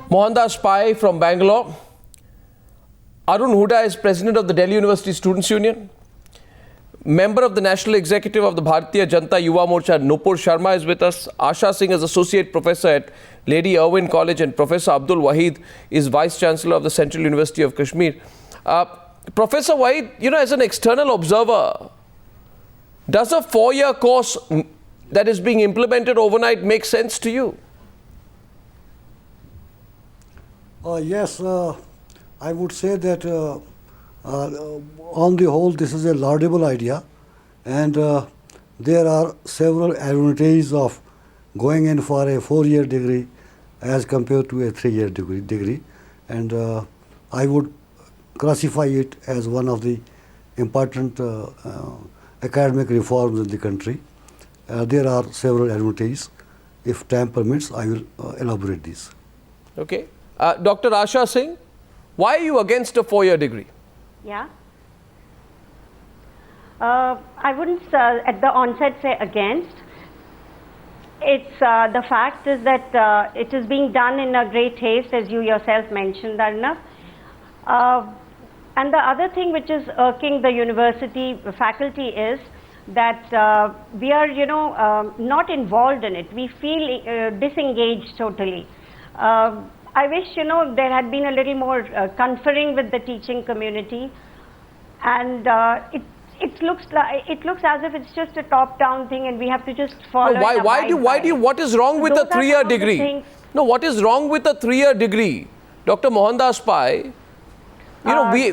Mohandas Pai from Bangalore. Arun Huda is president of the Delhi University Students' Union. Member of the National Executive of the Bharatiya Janata Yuva Morcha, Nupur Sharma is with us. Asha Singh is Associate Professor at Lady Irwin College, and Professor Abdul Wahid is Vice Chancellor of the Central University of Kashmir. Professor Wahid, as an external observer, does a 4-year course that is being implemented overnight make sense to you? Yes, I would say that on the whole this is a laudable idea, and there are several advantages of going in for a 4-year degree as compared to a 3-year degree, and I would classify it as one of the important academic reforms in the country. There are several advantages. If time permits, I will elaborate these. Okay. Dr. Asha Singh, why are you against a 4-year degree? Yeah. I wouldn't at the onset say against. It's the fact is that it is being done in a great haste, as you yourself mentioned, Arnav. And the other thing which is irking the university faculty is that we are, not involved in it. We feel disengaged totally. I wish, there had been a little more conferring with the teaching community, and it looks as if it's just a top-down thing, and we have to just follow. No, what is wrong with a 3-year degree? No, what is wrong with a 3-year degree, Dr. Mohandas Pai? I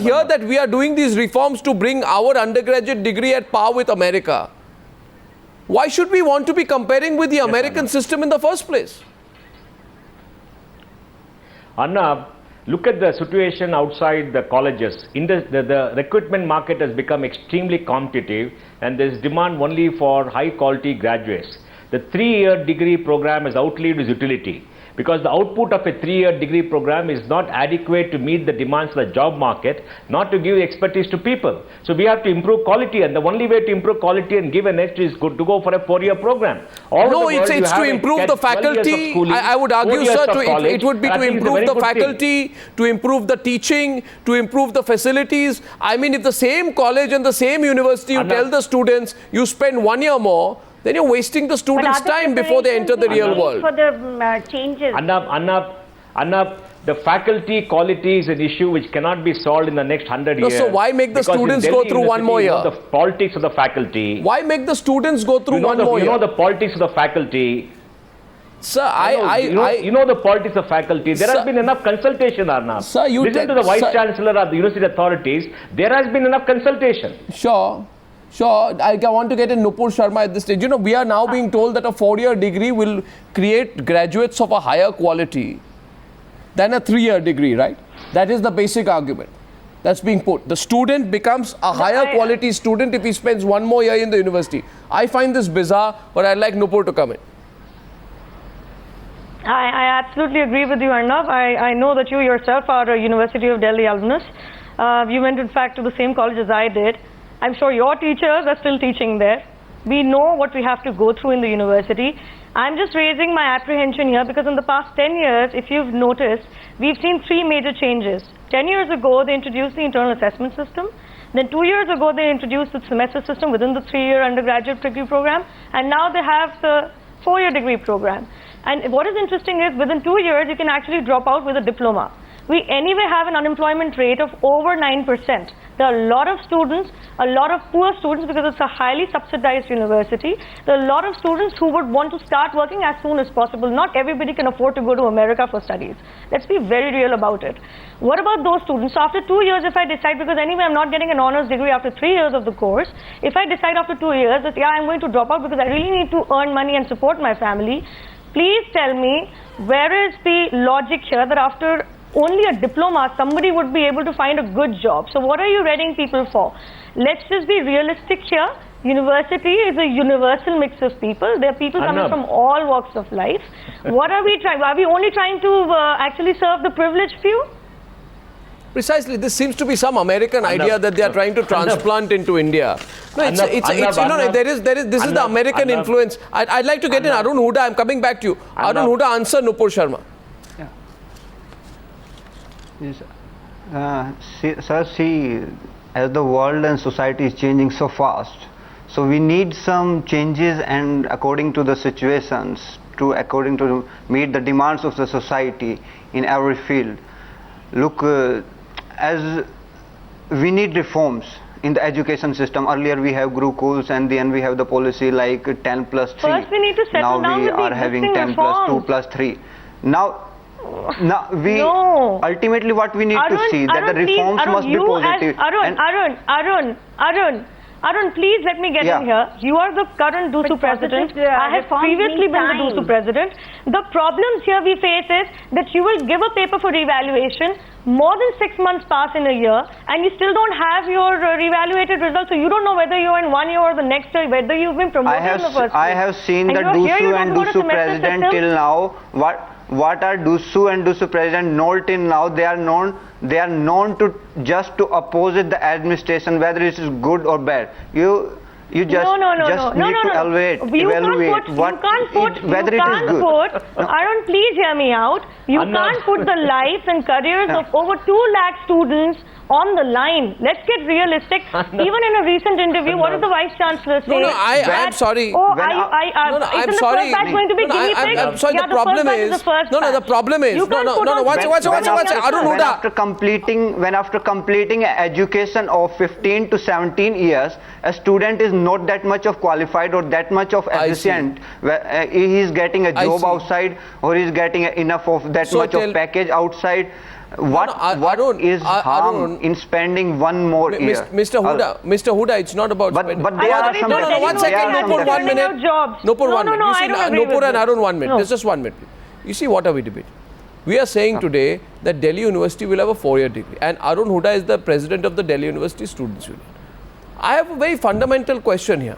hear that we are doing these reforms to bring our undergraduate degree at par with America. Why should we want to be comparing with the American system in the first place? Anna, look at the situation outside the colleges. The recruitment market has become extremely competitive, and there is demand only for high quality graduates. The 3-year degree program has outlived its utility, because the output of a 3-year degree program is not adequate to meet the demands of the job market, not to give expertise to people. So we have to improve quality, and the only way to improve quality and give an edge is to go for a 4-year program. No, it's to improve the faculty. I would argue, sir, it would be to improve the faculty, to improve the teaching, to improve the facilities. I mean, if the same college and the same university, you tell the students you spend 1 year more, then you're wasting the students' time before they enter the real world. For the changes. Anna, the faculty quality is an issue which cannot be solved in the next 100 years. So why make the students go through 1 more year? The politics of the faculty. Why make the students go through 1 more year? You know the politics of the faculty. Sir, you know the politics of faculty. There has been enough consultation, Arnav. Sir, listen to the Vice Chancellor of the university authorities. There has been enough consultation. Sure. I want to get in Nupur Sharma at this stage. We are now being told that a 4-year degree will create graduates of a higher quality than a 3-year degree, right? That is the basic argument that's being put. The student becomes a higher quality student if he spends 1 more year in the university. I find this bizarre, but I'd like Nupur to come in. I absolutely agree with you, Arnav. I know that you yourself are a University of Delhi alumnus. You went, in fact, to the same college as I did. I'm sure your teachers are still teaching there. We know what we have to go through in the university. I'm just raising my apprehension here because in the past 10 years, if you've noticed, we've seen 3 major changes. 10 years ago, they introduced the internal assessment system. Then 2 years ago, they introduced the semester system within the 3-year undergraduate degree program. And now they have the 4-year degree program. And what is interesting is within 2 years, you can actually drop out with a diploma. We anyway have an unemployment rate of over 9%. There are a lot of students, a lot of poor students, because it's a highly subsidized university. There are a lot of students who would want to start working as soon as possible. Not everybody can afford to go to America for studies. Let's be very real about it. What about those students? So after 2 years, if I decide, because anyway I'm not getting an honors degree after 3 years of the course, if I decide after 2 years that I'm going to drop out because I really need to earn money and support my family, please tell me where is the logic here that after only a diploma, somebody would be able to find a good job. So what are you readying people for? Let's just be realistic here. University is a universal mix of people. There are people coming from all walks of life. What are we trying? Are we only trying to actually serve the privileged few? Precisely, this seems to be some American idea that they are trying to transplant into India. No, this is the American influence. I'd like to get in Arun Huda. I'm coming back to you. Arun Huda, answer Nupur Sharma. Yes. See, as the world and society is changing so fast, so we need some changes and according to the situations, according to meet the demands of the society in every field. Look, as we need reforms in the education system. Earlier we have Gurukuls and then we have the policy like 10 plus 3. First we need to settle now down we with the are having existing 10 plus 2 reforms. plus 3. Now we No. ultimately what we need to see that the please, reforms must be positive. Arun, please let me get in here. You are the current DUSU president. I have previously been the DUSU president. The problems here we face is that you will give a paper for revaluation, more than 6 months pass in a year, and you still don't have your revaluated results, so you don't know whether you're in 1 year or the next year, whether you've been promoted in the first place. I have seen the DUSU and DUSU president till now. What are DUSU and DUSU president known till now? They are known to just to oppose the administration, whether it is good or bad. You just need to evaluate whether it is good. Arun, please hear me out. You can't put the lives and careers of over 2 lakh students on the line. Let's get realistic. Even in a recent interview, what did the Vice Chancellor say? No, I'm sorry. Oh, I'm sorry. Isn't the first batch going to be guinea pigs? I'm sorry, the problem is... the problem is... Arun Huda. When after completing education of 15 to 17 years, a student is not that much of qualified or that much of efficient. He is getting a job outside or he is getting enough of that much of package outside. What is harm in spending 1 more year? Mr. Huda, it's not about spending. But there are some... No, 1 second. Nupur, 1 minute. Nupur, 1 minute. You see, Nupur and Arun, 1 minute. Just 1 minute. You see, what are we debating? We are saying today that Delhi University will have a 4-year degree, and Arun Huda is the president of the Delhi University Students' Union. I have a very fundamental question here,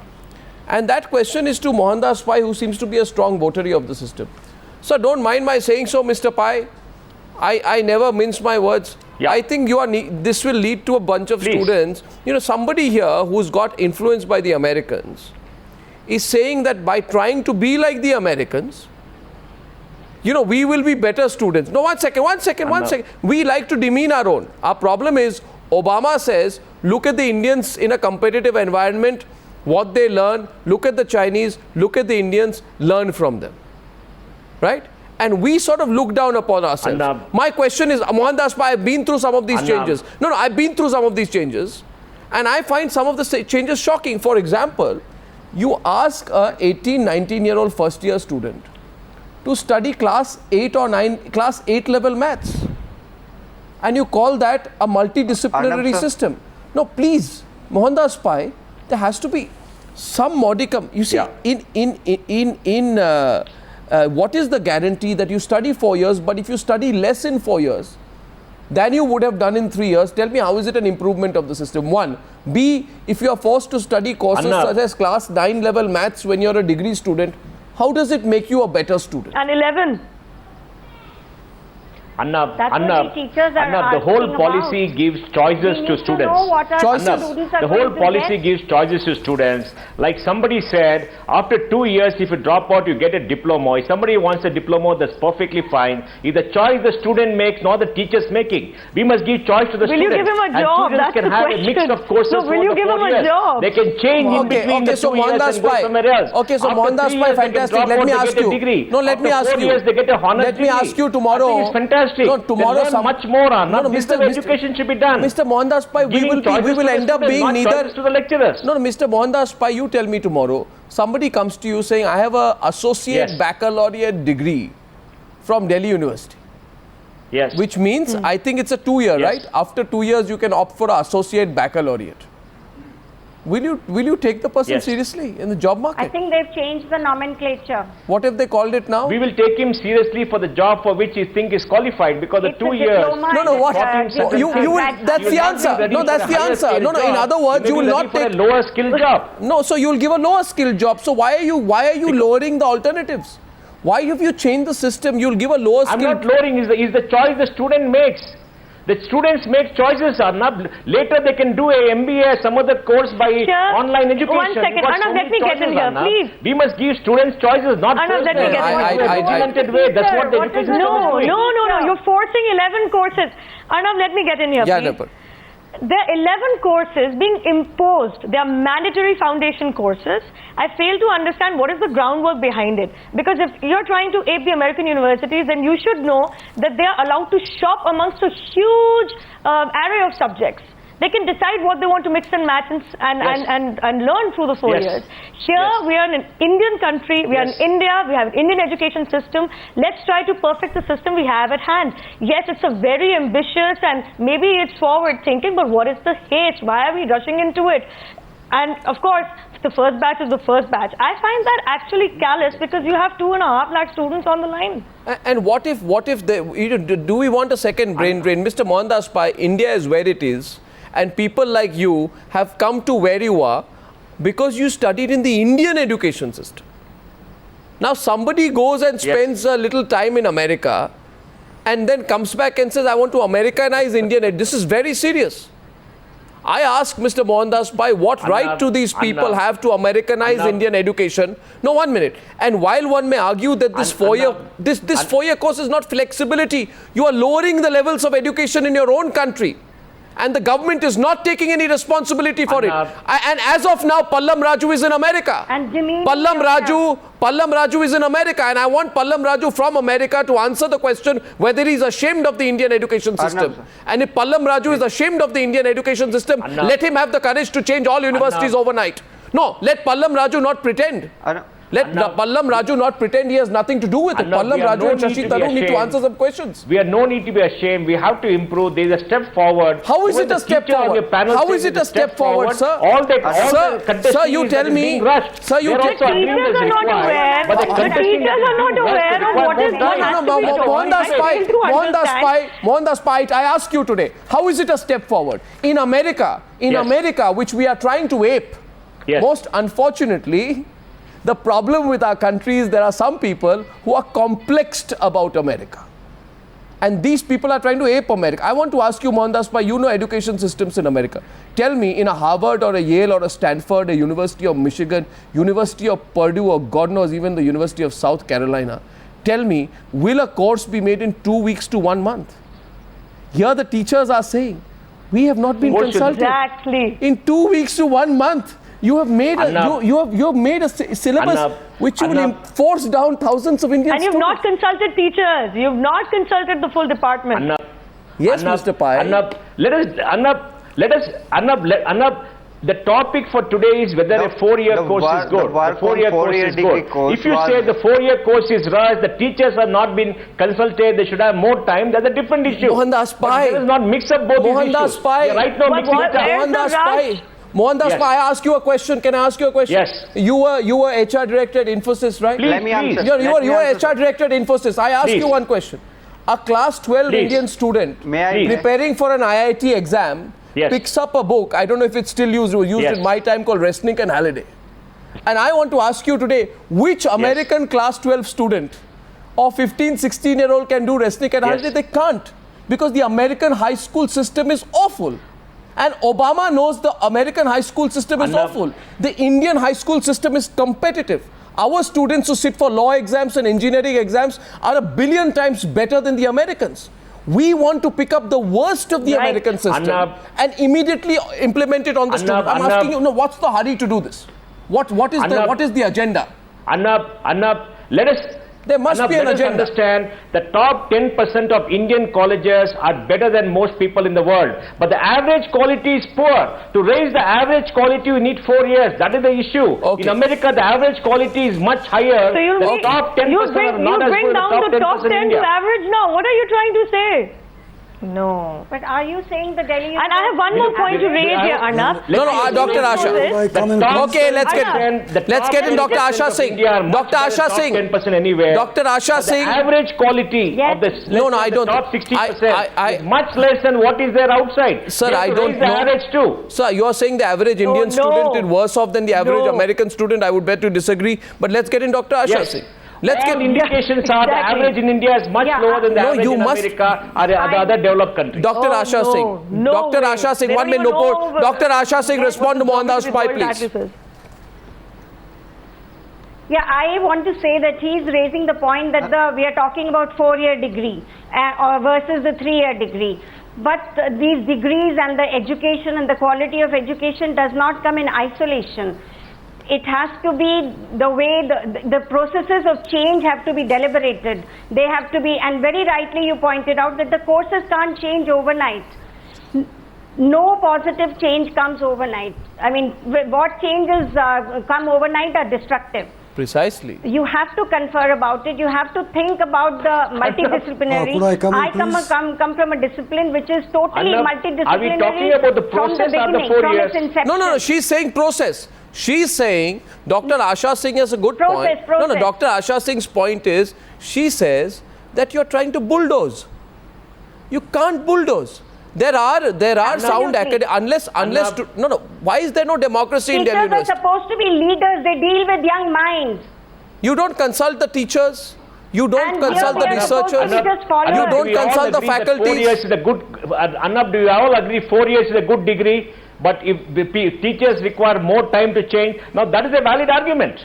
and that question is to Mohandas Pai, who seems to be a strong votary of the system. So don't mind my saying so, Mr. Pai. I never mince my words. Yeah. I think this will lead to a bunch of students. Somebody here who's got influenced by the Americans is saying that by trying to be like the Americans, we will be better students. No, one second. We like to demean our own. Our problem is Obama says, look at the Indians in a competitive environment, what they learn, look at the Chinese, look at the Indians, learn from them. Right? And we sort of look down upon ourselves. My question is, Mohandas Pai, I've been through some of these changes. No, I've been through some of these changes. And I find some of the changes shocking. For example, you ask a 18, 19-year-old first-year student to study class 8 level maths. And you call that a multidisciplinary system. No, please, Mohandas Pai, there has to be some modicum. You see, what is the guarantee that you study 4 years, but if you study less in 4 years than you would have done in 3 years, tell me how is it an improvement of the system? 1. B, if you are forced to study courses such as class 9 level maths when you're a degree student, how does it make you a better student? And 11. The whole policy gives choices to students. The whole policy gives choices to students. Like somebody said, after 2 years, if you drop out, you get a diploma. If somebody wants a diploma, that's perfectly fine. If the choice the student makes, not the teacher's making. We must give choice to the students. Will you give him a job? That's the question. And students can have a mix of courses. No, will you give him a job? They can change in between the 2 years and go somewhere else. Okay, so Mohandas Pai, fantastic. Let me ask you. No, let me ask you. Let me ask you tomorrow. It's fantastic. No, tomorrow much more on. Mr. Education should be done. Mr. Mohandas Pai, we will end up being neither. To the lecturers. No, Mr. Mohandas Pai, you tell me tomorrow. Somebody comes to you saying, I have an associate baccalaureate degree from Delhi University. Yes. Which means, I think it's a 2-year, right? After 2 years, you can opt for an associate baccalaureate. Will you take the person seriously in the job market? I think they've changed the nomenclature. What have they called it now? We will take him seriously for the job for which he thinks is qualified because It's the 2 a years. diploma. No, what? That's the answer. No, that's the answer. No, in other words, you will not take a lower skill job. No, so you will give a lower skill job. So why are you lowering the alternatives? Why have you changed the system? You will give a lower skill. I'm not lowering. Is the choice the student makes. The students make choices, Arnab. Later they can do a MBA, some other course by online education. One second, Arnab, let me get in here, please. We must give students choices, not Arnab, let me get in way. That's what the education system is doing. No. You're forcing 11 courses. Arnab, let me get in here, please. There are 11 courses being imposed. They are mandatory foundation courses. I fail to understand what is the groundwork behind it. Because if you're trying to ape the American universities, then you should know that they are allowed to shop amongst a huge array of subjects. They can decide what they want to mix and match and learn through the 4 years. Here we are in an Indian country, we are in India, we have an Indian education system. Let's try to perfect the system we have at hand. Yes, it's a very ambitious and maybe it's forward thinking, but what is the haste? Why are we rushing into it? And of course, the first batch is the first batch. I find that actually callous because you have 2.5 lakh students on the line. And what if do we want a second brain drain? Mr. Mohandas Pai, India is where it is. And people like you have come to where you are because you studied in the Indian education system. Now somebody goes and spends a little time in America and then comes back and says, I want to Americanize Indian. This is very serious. I ask Mr. Mohandas Pai, what right do these people have to Americanize Indian education? No, 1 minute. And while one may argue that this four-year course is not flexibility, you are lowering the levels of education in your own country. And the government is not taking any responsibility for it. And as of now, Pallam Raju is in America. And Pallam Raju is in America. And I want Pallam Raju from America to answer the question whether he is ashamed of the Indian education system. And if Pallam Raju is ashamed of the Indian education system, let him have the courage to change all universities overnight. No, let Pallam Raju not pretend. Let Pallam Raju not pretend he has nothing to do with it. Pallam Raju and Shashi Tharoor need to answer some questions. We have no need to be ashamed. We have to improve. There is a step forward. How is it a step forward? How is it a step forward, sir? Sir, you tell me. Sir, you tell me. The teachers are not aware. The teachers are not aware of what is going on. Mohandas Pai, I ask you today, how is it a step forward? In America, which we are trying to ape, most unfortunately, the problem with our country is there are some people who are complexed about America. And these people are trying to ape America. I want to ask you, Mohandas Pai, you know education systems in America. Tell me, in a Harvard or a Yale or a Stanford, a University of Michigan, University of Purdue, or God knows, even the University of South Carolina, tell me, will a course be made in 2 weeks to 1 month? Here the teachers are saying, we have not been consulted. Exactly. In 2 weeks to 1 month. You have made a syllabus which will force down thousands of Indian students. And you've not consulted teachers. You've not consulted the full department. Yes, Mr. Pai. The topic for today is whether a 4-year course is good. The 4-year course is good. If you say the 4-year course is rushed, the teachers have not been consulted, they should have more time, that's a different issue. Mohandas Pai. Let us not mix up both these issues. Right now, Mohandas Pai. Mohandas Pai, I ask you a question. Can I ask you a question? Yes. You were HR director at Infosys, right? Please, let me answer. You were HR director at Infosys. I ask you one question. A class 12 Indian student preparing for an IIT exam picks up a book. I don't know if it's still used. It was used in my time, called Resnick and Halliday. And I want to ask you today, which American class 12 student or 15, 16-year-old can do Resnick and Halliday? They can't, because the American high school system is awful. And Obama knows the American high school system is awful. The Indian high school system is competitive. Our students who sit for law exams and engineering exams are 1 billion times better than the Americans. We want to pick up the worst of the American system and immediately implement it on the student. I'm asking you, what's the hurry to do this? What is the agenda? There must be an agenda. Understand the top 10% of Indian colleges are better than most people in the world. But the average quality is poor. To raise the average quality, you need 4 years. That is the issue. In America, the average quality is much higher. So the top 10% are not as good as the top 10% in India. You bring down the top 10 to average now. What are you trying to say? No. But are you saying the Delhi And I have one more point to raise here, Arnab. Dr. Asha. Okay, let's get in Dr. Asha Singh. Dr. Asha Singh. Dr. Asha Singh. The average quality of the top 60% is much less than what is there outside. Sir, I don't know. The average too. Sir, you are saying the average Indian student is worse off than the average American student. I would bet to disagree. But let's get in Dr. Asha Singh. Let's All get indications are the Exactly. average in India is much Yeah, lower than the No, average you in must- America or the other developed countries. Dr. Oh, Asha no, Singh. no Dr. way. Asha Singh, They one don't minute, even no. know Dr. Asha Singh, what respond to the Mohandas Pai, world please. axis is. Yeah, I want to say that he's raising the point that we are talking about 4-year degree versus the 3-year degree. But these degrees and the education and the quality of education does not come in isolation. It has to be the way the processes of change have to be deliberated. They have to be, and very rightly you pointed out that the courses can't change overnight. No positive change comes overnight. I mean, what changes come overnight are destructive. Precisely. You have to confer about it. You have to think about the multidisciplinary. Could I come in, please? come from a discipline which is totally Anna, multidisciplinary. are we talking about the process from or the beginning, 4 from years? its inception. No, she's saying process. She's saying, Dr. Asha Singh has a good Process, point. process. No, Dr. Asha Singh's point is, she says that you're trying to bulldoze. You can't bulldoze. There are sound Absolutely. unless no. Why is there no democracy in Delhi Teachers are University? supposed to be leaders. They deal with young minds. You don't consult the teachers. You don't And consult the we are supposed to researchers. be just followers. You don't do we all consult the agree that 4 faculties. years is a good, Arnab, do we all agree 4 years is a good degree? But if the teachers require more time to change, now that is a valid argument.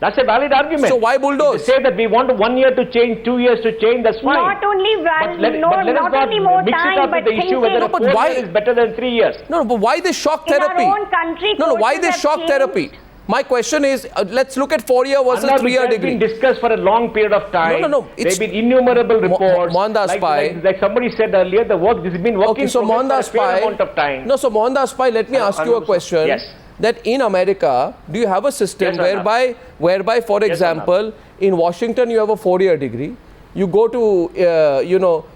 That's a valid argument. So why bulldoze? If they say that we want 1 year to change, 2 years to change, that's fine. Not only But let us not not only more mix it time, up but with the issue whether thinking. a 4 why- years is better than 3 years. No, but why this shock In therapy? our own country, No, why courses this have shock changed. therapy? My question is, let's look at 4-year versus Arnab, 3-year it has degree. been discussed for a long period of time. No. There It's have been innumerable reports. Mohandas Pai. like somebody said earlier, this has been working Okay, so for Mohandas a fair Pai. amount of time. No, so Mohandas Pai, let me ask you a question. Yes. That in America, do you have a system Yes, Arnab. whereby, for example, in Washington you have a 4-year degree. You go to,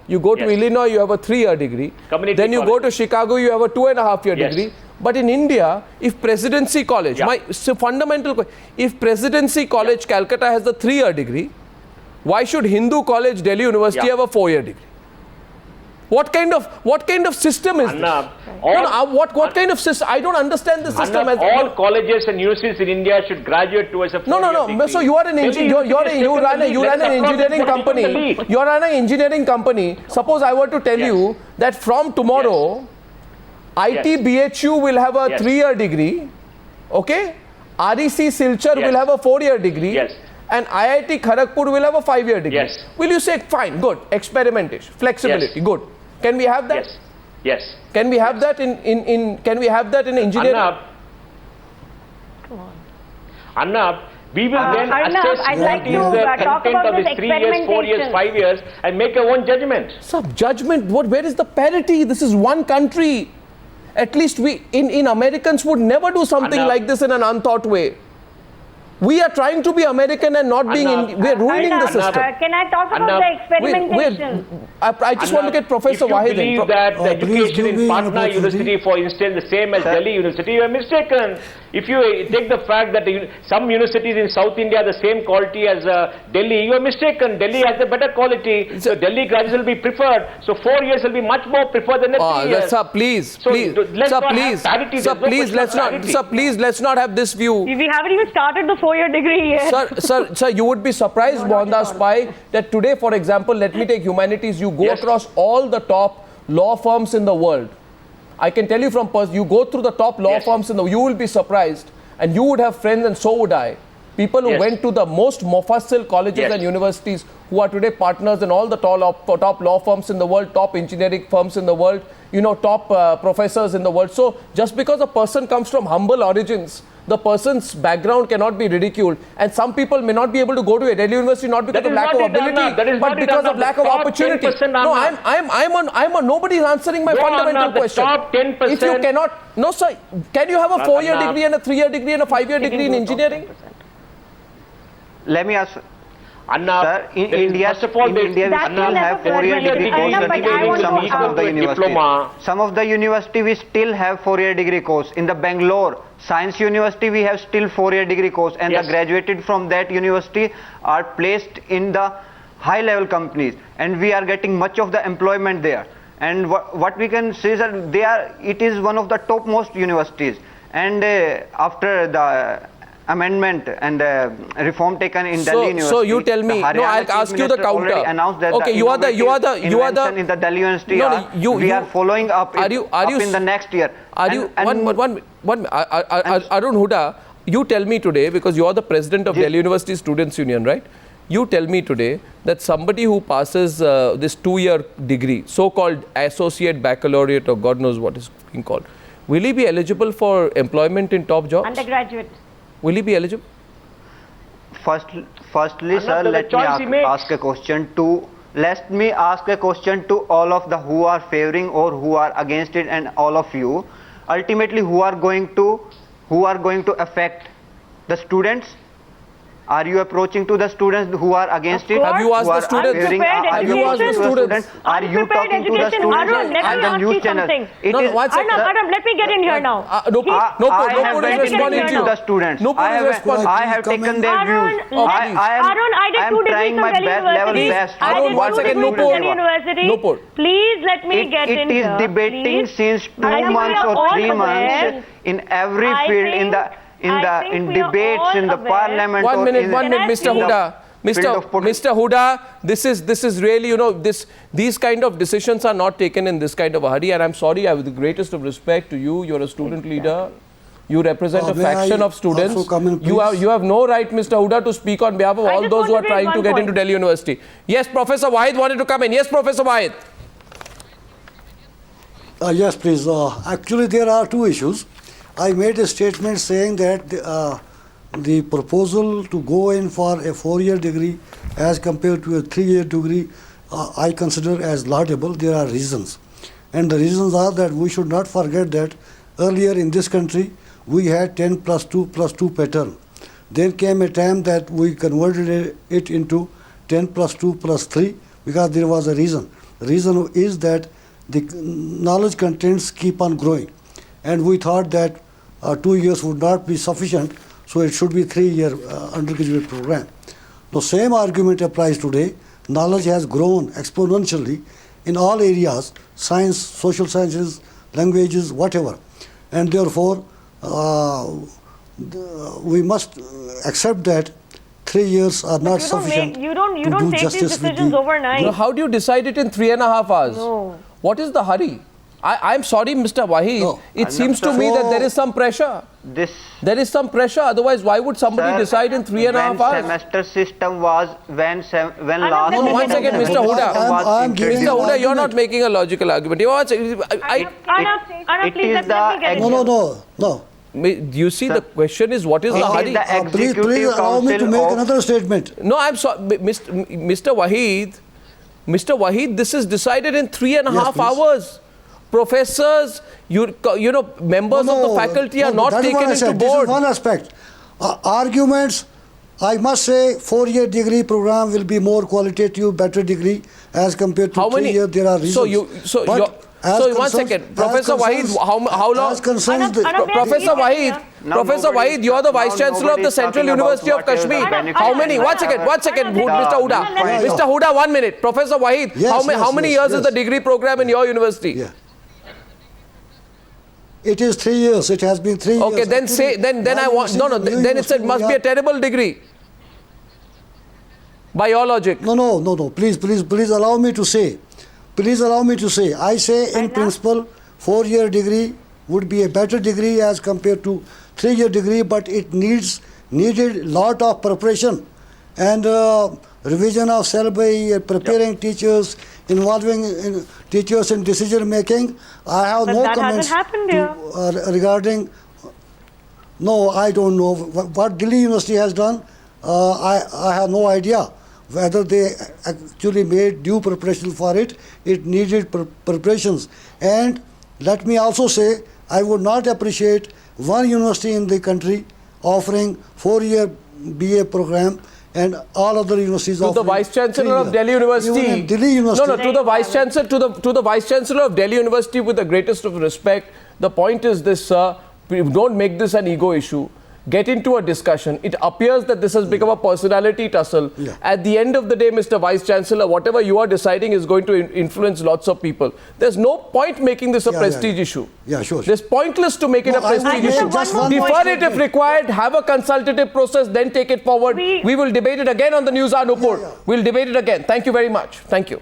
you go to Yes. Illinois, you have a 3-year degree. Community Then you go college. to Chicago, you have a 2.5-year Yes. degree. But in India, if Presidency College, Yeah. if Presidency College Calcutta has the 3-year degree, why should Hindu College Delhi University Yeah. have a 4-year degree? What kind of system is Arnab, this? What kind of system? I don't understand the system. Arnab, all colleges and universities in India should graduate towards a No. degree. So you are an engineer. You run an engineering company. You are running an engineering company. Suppose I were to tell Yes. you that from tomorrow, IT Yes. BHU will have a Yes. 3-year degree. Okay, REC Silchar Yes. will have a 4-year degree. Yes. And IIT Kharagpur will have a 5-year degree. Yes. Will you say fine, good, experimentation, flexibility, Yes. good? Can we have that? Yes. Yes. Can we have that in can we have that in engineering? Arnab, we will then Arnab, assess I'd what like is to, the talk content about of this this 3 years, 4 years, experimentation. 5 years and make our own judgment. Sub judgment. Where is the parity? This is one country. At least we in Americans would never do something Arnab. like this in an unthought way. We are trying to be American and not being. Arnab. We are ruining the Arnab, system. can I talk about Arnab, the experimentation? I just want to get Professor if you Wahid in. believe that the please education give in me an Patna opportunity. University, for instance, the same as Delhi University, you are mistaken. If you take the fact that some universities in South India are the same quality as Delhi, you are mistaken. Delhi has a better quality. So Delhi graduates will be preferred. So 4 years will be much more preferred than 3 years. Sir, please, So, please, let's sir, not have please, parity. sir, There's no please, question let's of not, parity. sir, please, let's not have this view. We haven't even started the 4-year degree yet. Sir, you would be surprised, Mohandas Pai, that today, for example, let me take humanities. You go Yes. across all the top law firms in the world. I can tell you from you go through the top law Yes. firms in the. You will be surprised, and you would have friends, and so would I. People who Yes. went to the most mofassil colleges Yes. and universities, who are today partners in all the top law firms in the world, top engineering firms in the world, top professors in the world. So just because a person comes from humble origins, the person's background cannot be ridiculed. And some people may not be able to go to a Delhi University not because That of is lack not of it, ability, Arnab. That is but not it, because of Arnab. lack The of top opportunity. 10%, No, Arnab. I'm on. Nobody's answering my No, fundamental Arnab, the question. top 10%. If you cannot, no sir, can you have a 4-year Arnab. degree and a 3-year degree and a 5-year degree in engineering? Let me ask. Arnab, Sir, in there is- India, first of all, we still have never 4-year graduated. degree I course know, but I in want some to of the universities. diploma. Some of the university we still have 4-year degree course. In the Bangalore Science University we have still 4-year degree course, and Yes. the graduated from that university are placed in the high level companies, and we are getting much of the employment there. And what we can say is that it is one of the topmost universities. And after the amendment and reform taken in Delhi University. So you tell me. The No, Haryana I'll Chief ask you the Minister counter. already announced that Okay, the you are the invention in the Delhi University. No, no, we are following up in the next year. Are you Arun Huda? You tell me today, because you are the president of Delhi University Students' Union, right? You tell me today that somebody who passes this 2-year degree, so-called associate baccalaureate, or God knows what is being called, will he be eligible for employment in top jobs? Undergraduate. Will he be eligible? Firstly, sir, let me ask a question to. Let me ask a question to all of the who are favoring or who are against it, and all of you. Ultimately, who are going to affect the students? Are you approaching to the students who are against it? Have you asked the students? Have you asked the students? Are you talking to the students and the news channel? Arun, let me get in here now. I have went into the students. I have taken their views. I did 2 degrees from Delhi University. I did 2 degrees from Delhi University. Please let me get in here. It is debating since 2 months or 3 months in every field, in debates in the parliament. One minute, Mr. Huda. Mr. Huda, this is really, these kind of decisions are not taken in this kind of a hurry, and I'm sorry, with the greatest of respect to you, you're a student leader, you represent a faction of students. You have no right, Mr. Huda, to speak on behalf of all those who are trying to get into Delhi University. Yes, Professor Wahid wanted to come in. Yes, Professor Wahid. Yes, please. Actually, there are 2 issues. I made a statement saying that the proposal to go in for a 4-year degree as compared to a 3-year degree, I consider as laudable. There are reasons. And the reasons are that we should not forget that earlier in this country, we had 10 plus 2 plus 2 pattern. There came a time that we converted it into 10 plus 2 plus 3 because there was a reason. The reason is that the knowledge contents keep on growing. And we thought that 2 years would not be sufficient, so it should be 3-year undergraduate program. The same argument applies today. Knowledge has grown exponentially in all areas, science, social sciences, languages, whatever. And therefore, we must accept that 3 years are not sufficient. You don't take these decisions overnight. How do you decide it in 3.5 hours? No. What is the hurry? I'm sorry, Mr. Wahid. No. It seems to me that there is some pressure. There is some pressure. Otherwise, why would somebody decide in 3.5 hours? Semester system was when last. No, 1 second, Mr. Huda. Mr. Huda, you're not making a logical argument. No. You see, the question is, what is the hurry? Please allow me to make another statement. No, I'm sorry, Mr. Wahid, this is decided in 3.5 hours. Professors, members of the faculty are not taken into board. This is one aspect. Arguments, I must say, 4-year degree program will be more qualitative, better degree as compared to 3-year. There are reasons. So 1 second, Professor Wahid, how long? Professor Wahid, you are the Vice Chancellor of the Central University of Kashmir. How many? 1 second, Mr. Huda. Mr. Huda, 1 minute. Professor Wahid, how many years is the degree program in your university? Yeah. It is 3 years. It has been 3 years. Okay, then then it must be a terrible degree. By your logic. No. Please allow me to say. I say in principle, 4-year degree would be a better degree as compared to 3-year degree, but it needed lot of preparation and revision of syllabi, preparing teachers, involving teachers in decision making. I have no comments regarding. No, I don't know what Delhi University has done. I have no idea whether they actually made due preparation for it. It needed preparations. And let me also say, I would not appreciate one university in the country offering 4-year BA program and all other universities. To the Vice Chancellor of Delhi University. Delhi University. No, to the Vice Chancellor, to the Vice Chancellor of Delhi University, with the greatest of respect, the point is this, sir. Don't make this an ego issue. get into a discussion. It appears that this has become a personality tussle. Yeah. At the end of the day, Mr. Vice Chancellor, whatever you are deciding is going to influence lots of people. There's no point making this a prestige issue. Yeah, sure. It's pointless to make it No, a I prestige would issue. make just one Defer point. it if required, have a consultative process, then take it forward. We will debate it again on the Newshour, Nupur. Yeah. We'll debate it again. Thank you very much. Thank you.